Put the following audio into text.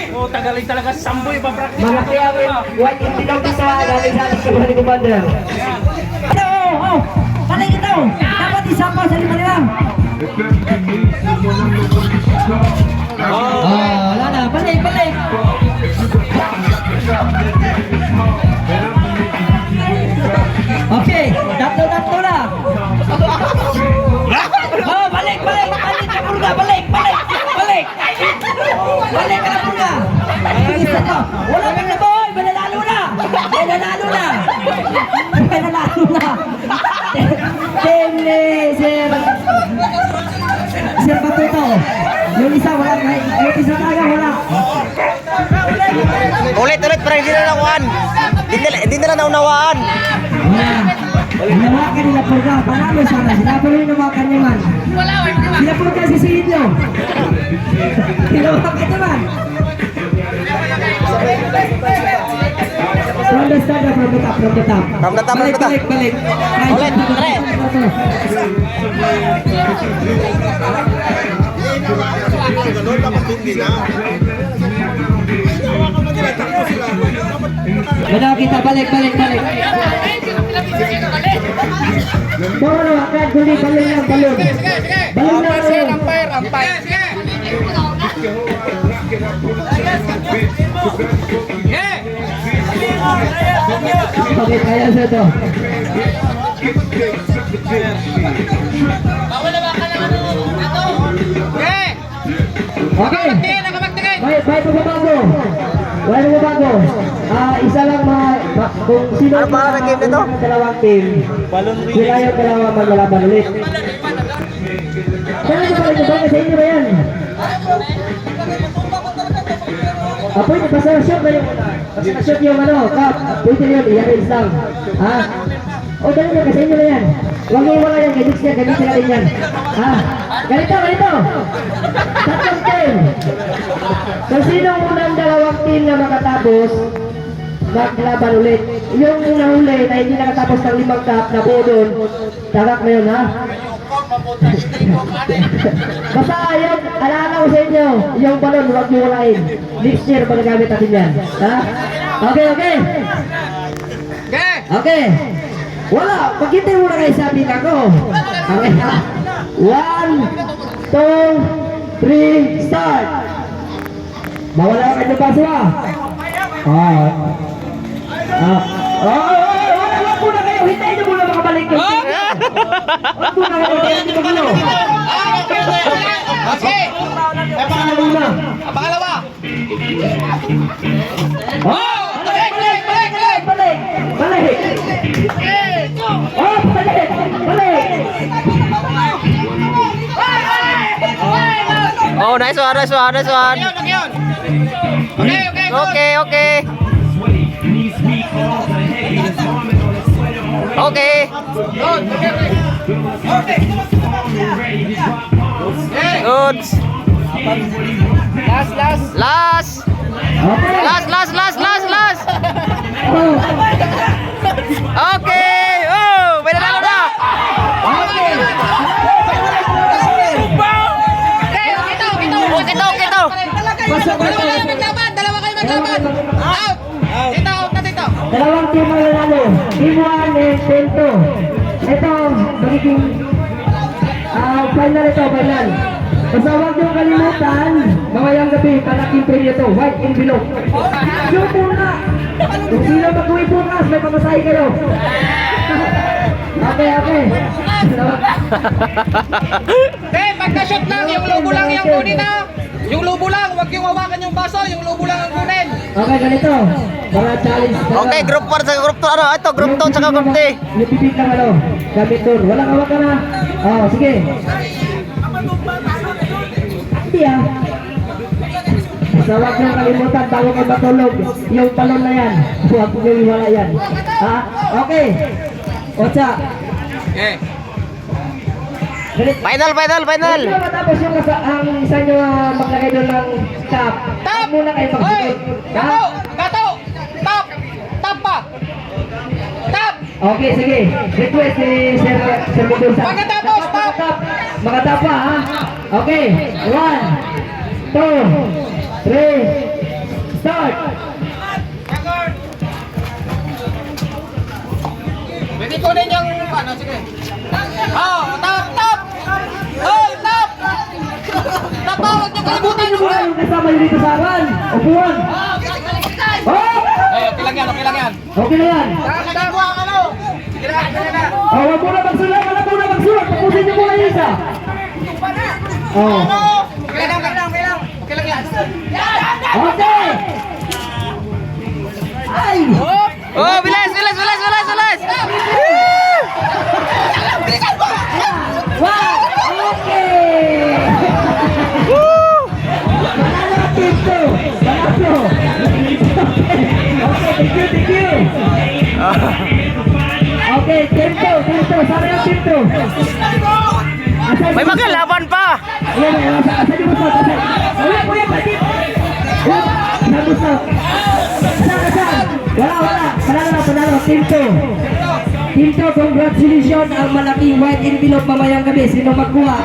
Oh, tagaling talaga si Samboy pa-practice. Mga kayawin, white yung tinong isa, galing sa ating kabuhan ni Commander. Ano, oh, balik ito. Dapat isa pa sa lima nila. Wala na, balik. Okay, tatlo na. Oh, balik ka purga, balik. Balik ka na purga. Isa to. Wala ka na boy, mananalo na. Team ni Sir Batuto. Yung isa wala, yung isa talaga wala. Ulit, parang hindi na nakuhaan. Hindi na naunawaan. Hinawakan nila purga, panalo sana. Sila po rin hinawakan naman. Sila purga si Sidyo. Hinawakan naman. From the start, from the top. Balik. Ulit, tara. Madaw kita, balik. Bawa akan guli balon. Umpire. Oke, kaya sa to. Okay. Baik pagbabago. Isa lang kung sino Ano pa ang game nito? Dalawang team. Sila yung dalawa maglalaban ulit. Saan ito ba ito? Sa inyo ba yan? Pwede, basta na-shoot na yung na-shoot yung cup. Pwede yun, i-arrange lang. O, ganun yun, kasi inyo na yan. Huwag iwala yan, ganit siya, ganit sila din yan. Ganito. Tatlong team. Kung sino unang dalawang team na makatapos, maglaban ulit. Yung nahuli na hindi nakatapos ng 5 cup na buo doon, tagak na yun, ha? Basta yung, alala ko sa inyo, yung balon, huwag nyo walain. Next year, magagamit natin yan. Ha? Okay. Wala, pagkintay mo na kayo sabi ka ko. Okay, ha? 1, 2, 3, start! Mawala ka ito paso, ha? Wala muna kayo, hintayin nyo muna makabalik kayo. Wala muna kayo, hintayin nyo muna. Okay. Pangalawa. Oh, nice one. Okay. Good. Last. Okay. Oh, may nanalo na. Ito. Dalawa kayo maglaban. Out. Dito. Dalawang team ang nanalo. Team 1 and team 2. Ito, magiging final. Basta huwag niyong kalimutan, mamayang gabi, palaking premyo to, white envelope. Shoot muna! Kung sino mag-uwi bukas, may pamasahe kayo. Okay. Pagka-shot lang, yung lobo lang yung kunin na. Yung lobo lang, huwag yung hawakan yung baso, yung lobo lang ang kunin. Okay, ganito. Mga challenge. Okay, group 1 sa group 2. Ito, group 2 sa group 3. Yung pipig lang gamit doon. Walang hawakan na. Sige. Hindi Basta huwag niyong kalimutan bago kayo matulog. Yung talon na yan. Huwag niyong iwala yan. Okay. Ocha. Okay. Final. Hindi na matapos yung ang isa nyo maglagay doon ng cup. Tap! Muna kayo mag-shoot. Gato! Tap pa! Tap! Okay, sige. Request si Sir Mendoza. Pagkatapos, tap! Makatapa, ha? Okay. 1, 2, 3, 3, start! Pwede kunin yung ano, sige. Oh, tap, tap! Oh, tap! Tatawag niyo kalibutan yung Upuan yung kasama nyo dito sa akin! Upuan! Oh! okay lang yan, okay lang yan. Okay na yan! Tap, ano? Sige na. Oh, wag muna magsulat! Wala muna magsulat! Tapusin nyo muna yung isa! Oh. Okay lang, okay lang, okay lang. Okay lang yan. Okay! Ay! Oh, bilis, bilis, bilis, bilis, bilis! Wow! Okay! Manalo ang team 2! Manalo! Okay, thank you! Okay, team 2! Sabi ng team 2! May magkalaban pa! Ayan, asan yung gusto? Wala po yan, bakit? Saan gusto? Saan? Wala. Panalo. Team 2. Team 2, congratulations ang malaking white envelope mamayang gabi. Sino magkuha?